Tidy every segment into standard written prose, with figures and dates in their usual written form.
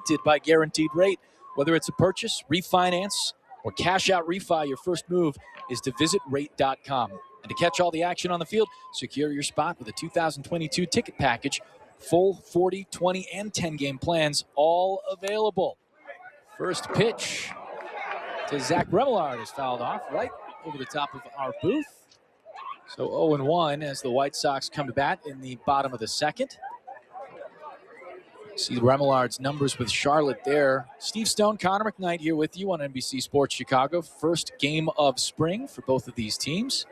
protected by Guaranteed Rate. Whether it's a purchase, refinance, or cash out refi, your first move is to visit rate.com. And to catch all the action on the field, secure your spot with a 2022 ticket package. Full 40, 20, and 10-game plans, all available. First pitch to Zach Remillard is fouled off right over the top of our booth. So 0-1 as the White Sox come to bat in the bottom of the second. See Remillard's numbers with Charlotte there. Steve Stone, Connor McKnight here with you on NBC Sports Chicago. First game of spring for both of these teams.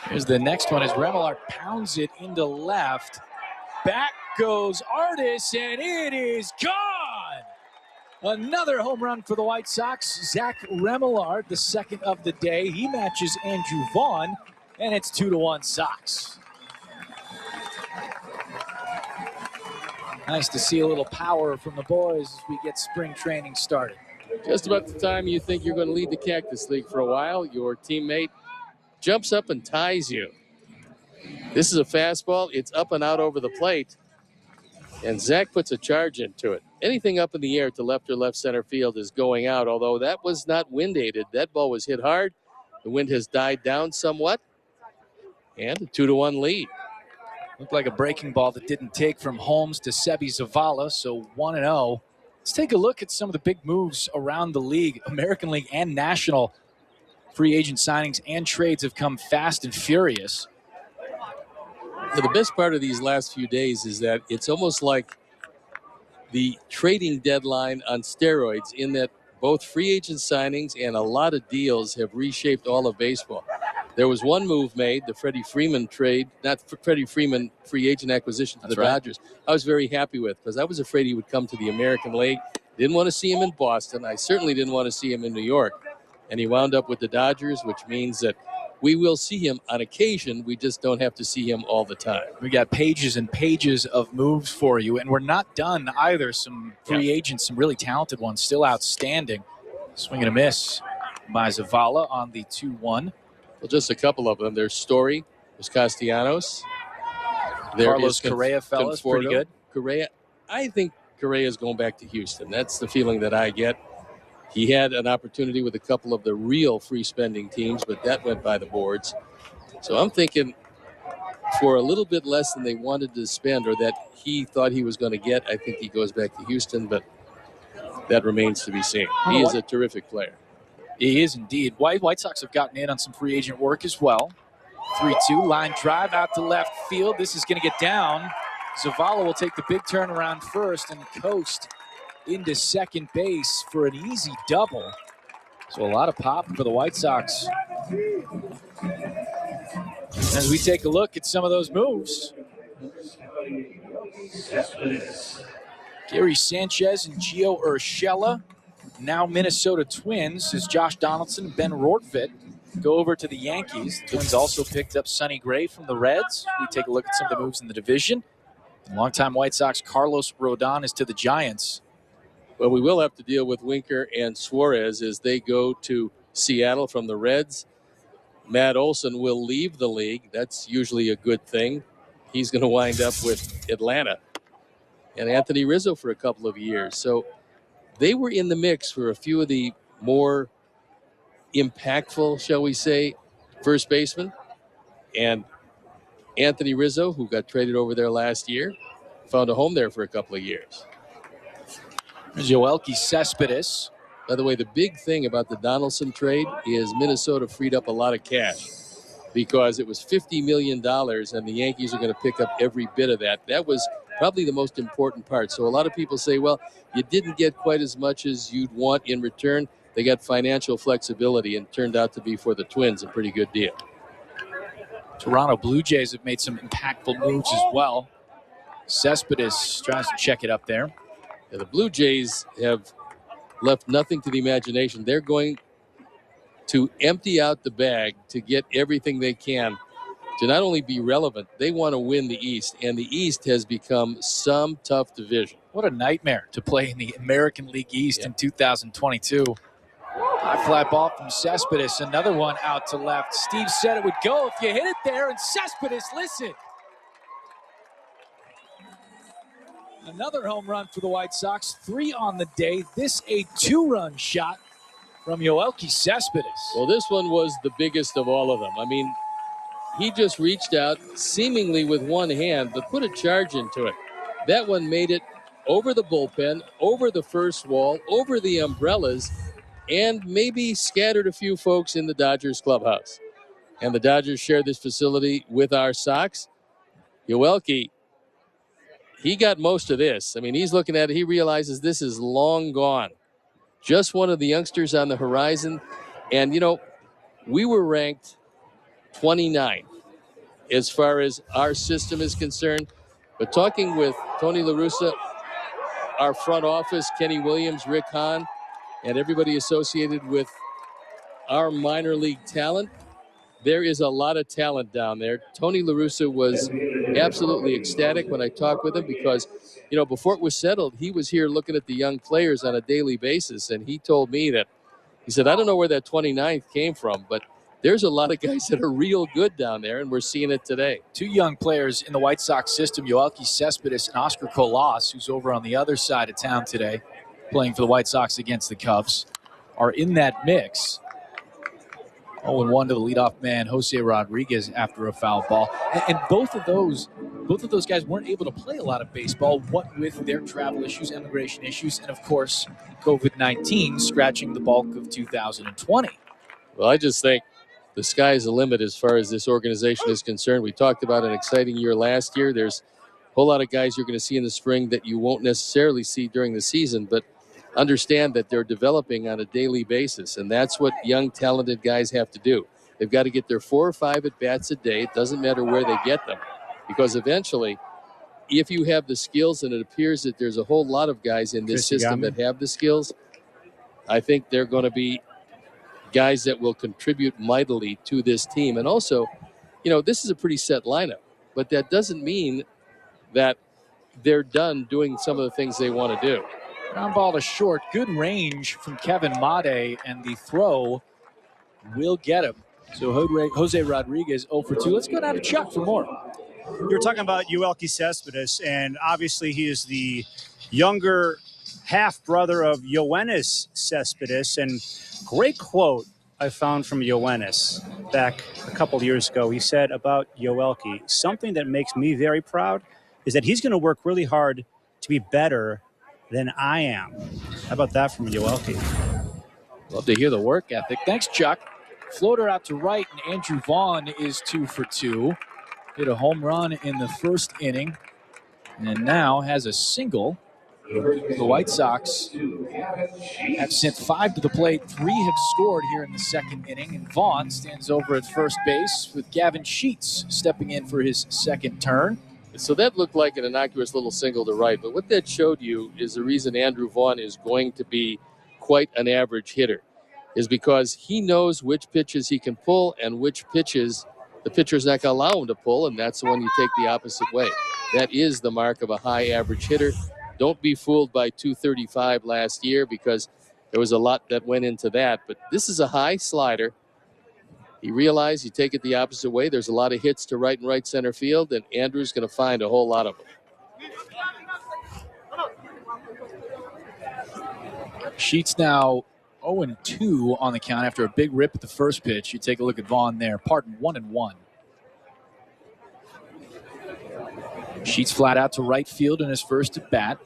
Here's the next one as Remillard pounds it into left. Back goes Artis, and it is gone! Another home run for the White Sox. Zach Remillard, the second of the day. He matches Andrew Vaughn, and it's 2-1 Sox. Nice to see a little power from the boys as we get spring training started. Just about the time you think you're going to lead the Cactus League for a while, your teammate jumps up and ties you. This is a fastball. It's up and out over the plate. And Zach puts a charge into it. Anything up in the air to left or left center field is going out, although that was not wind-aided. That ball was hit hard. The wind has died down somewhat. And a 2-1 lead. Looked like a breaking ball that didn't take from Holmes to Sebi Zavala, so 1-0. Let's take a look at some of the big moves around the league. American League and National free agent signings and trades have come fast and furious. The best part of these last few days is that it's almost like the trading deadline on steroids, in that both free agent signings and a lot of deals have reshaped all of baseball. There was one move made, the Freddie Freeman trade, not Freddie Freeman free agent acquisition to the Dodgers. I was very happy with, because I was afraid he would come to the American League. Didn't want to see him in Boston. I certainly didn't want to see him in New York. And he wound up with the Dodgers, which means that we will see him on occasion. We just don't have to see him all the time. We got pages and pages of moves for you, and we're not done either. Some free agents, some really talented ones, still outstanding. Swing and a miss by Zavala on the 2-1. Well, just a couple of them. There's Story, there's Castellanos. There Carlos Correa, fellas, pretty good. Correa, I think Correa's going back to Houston. That's the feeling that I get. He had an opportunity with a couple of the real free spending teams, but that went by the boards. So I'm thinking for a little bit less than they wanted to spend, or that he thought he was going to get, I think he goes back to Houston, but that remains to be seen. He is a terrific player. He is indeed. White Sox have gotten in on some free agent work as well. 3-2, line drive out to left field. This is going to get down. Zavala will take the big turn around first and coast into second base for an easy double. So a lot of pop for the White Sox. As we take a look at some of those moves. Gary Sanchez and Gio Urshela, now Minnesota Twins, as Josh Donaldson and Ben Rortvedt go over to the Yankees. The Twins also picked up Sonny Gray from the Reds. We take a look at some of the moves in the division. Longtime White Sox Carlos Rodon is to the Giants. Well, we will have to deal with Winker and Suarez as they go to Seattle from the Reds. Matt Olson will leave the league. That's usually a good thing. He's going to wind up with Atlanta. And Anthony Rizzo for a couple of years. So they were in the mix for a few of the more impactful, shall we say, first basemen. And Anthony Rizzo, who got traded over there last year, found a home there for a couple of years. Joelky Cespedes. By the way, the big thing about the Donaldson trade is Minnesota freed up a lot of cash, because it was $50 million, and the Yankees are going to pick up every bit of that. That was probably the most important part. So a lot of people say, well, you didn't get quite as much as you'd want in return. They got financial flexibility, and turned out to be, for the Twins, a pretty good deal. Toronto Blue Jays have made some impactful moves as well. Cespedes tries to check it up there. Yeah, the Blue Jays have left nothing to the imagination. They're going to empty out the bag to get everything they can to not only be relevant, they want to win the East. And the East has become some tough division. What a nightmare to play in the American League East in 2022. High fly ball from Cespedes. Another one out to left. Steve said it would go if you hit it there, and Cespedes, listen. Another home run for the White Sox, 3 on the day. This a 2-run shot from Yoelqui Cespedes. Well, this one was the biggest of all of them. I mean, he just reached out seemingly with one hand, but put a charge into it. That one made it over the bullpen, over the first wall, over the umbrellas, and maybe scattered a few folks in the Dodgers clubhouse. And the Dodgers share this facility with our Sox. Yoelqui, he got most of this. I mean, he's looking at it. He realizes this is long gone. Just one of the youngsters on the horizon. And, you know, we were ranked 29 as far as our system is concerned. But talking with Tony La Russa, our front office, Kenny Williams, Rick Hahn, and everybody associated with our minor league talent, there is a lot of talent down there. Tony La Russa was absolutely ecstatic when I talked with him because, you know, before it was settled, he was here looking at the young players on a daily basis. And he told me that, he said, I don't know where that 29th came from, but there's a lot of guys that are real good down there, and we're seeing it today. 2 young players in the White Sox system, Yoelqui Cespedes and Oscar Colas, who's over on the other side of town today, playing for the White Sox against the Cubs, are in that mix. 0-1 to the leadoff man, Jose Rodriguez, after a foul ball. And both of those guys weren't able to play a lot of baseball, what with their travel issues, immigration issues, and, of course, COVID-19 scratching the bulk of 2020. Well, I just think the sky's the limit as far as this organization is concerned. We talked about an exciting year last year. There's a whole lot of guys you're going to see in the spring that you won't necessarily see during the season, but understand that they're developing on a daily basis, and that's what young, talented guys have to do. They've got to get their 4 or 5 at-bats a day. It doesn't matter where they get them, because eventually, if you have the skills, and it appears that there's a whole lot of guys in this system that have the skills, I think they're going to be guys that will contribute mightily to this team. And also, you know, this is a pretty set lineup, but that doesn't mean that they're done doing some of the things they want to do. Ground ball to short. Good range from Kevin Made, and the throw will get him. So Jose Rodriguez 0 for 2. Let's go down to Chuck for more. You were talking about Yoelqui Cespedes, and obviously he is the younger half-brother of Yoenis Cespedes. And great quote I found from Yoenis back a couple years ago. He said about Yoelqui, something that makes me very proud is that he's going to work really hard to be better than I am. How about that from Yoelqui? Love to hear the work ethic. Thanks, Chuck. Floater out to right, and Andrew Vaughn is 2 for 2. Hit a home run in the first inning, and now has a single. The White Sox have sent 5 to the plate. 3 have scored here in the second inning, and Vaughn stands over at first base with Gavin Sheets stepping in for his second turn. So that looked like an innocuous little single to right, but what that showed you is the reason Andrew Vaughn is going to be quite an average hitter is because he knows which pitches he can pull and which pitches the pitcher's not going to allow him to pull, and that's the one you take the opposite way. That is the mark of a high average hitter. Don't be fooled by 235 last year because there was a lot that went into that, but this is a high slider. He realized you take it the opposite way. There's a lot of hits to right and right center field, and Andrew's going to find a whole lot of them. Sheets now 0-2 on the count after a big rip at the first pitch. You take a look at Vaughn there. Pardon, 1-1. Sheets flat out to right field in his first at bat.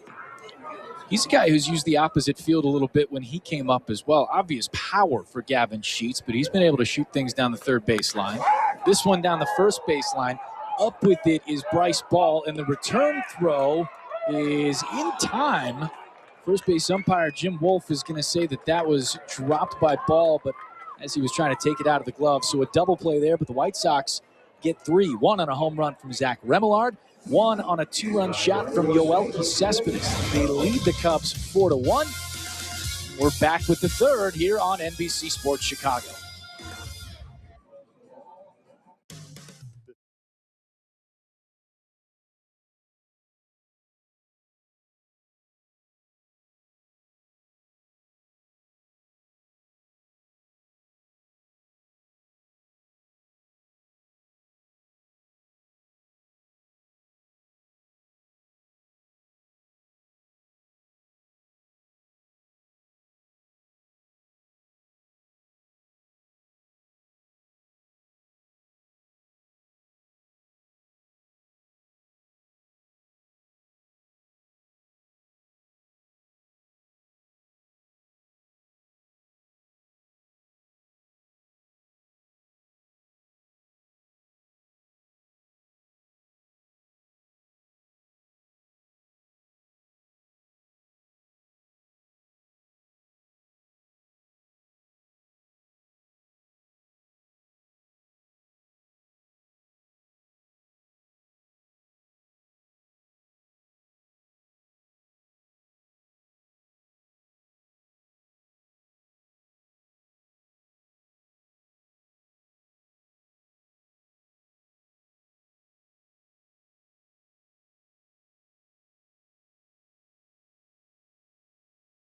He's a guy who's used the opposite field a little bit when he came up as well. Obvious power for Gavin Sheets, but he's been able to shoot things down the third baseline. This one down the first baseline. Up with it is Bryce Ball, and the return throw is in time. First base umpire Jim Wolf is going to say that was dropped by Ball, but as he was trying to take it out of the glove. So a double play there, but the White Sox get 3. 1 on a home run from Zach Remillard. 1 on a 2-run shot from Yoelqui Cespedes. They lead the Cubs 4-1. We're back with the third here on NBC Sports Chicago.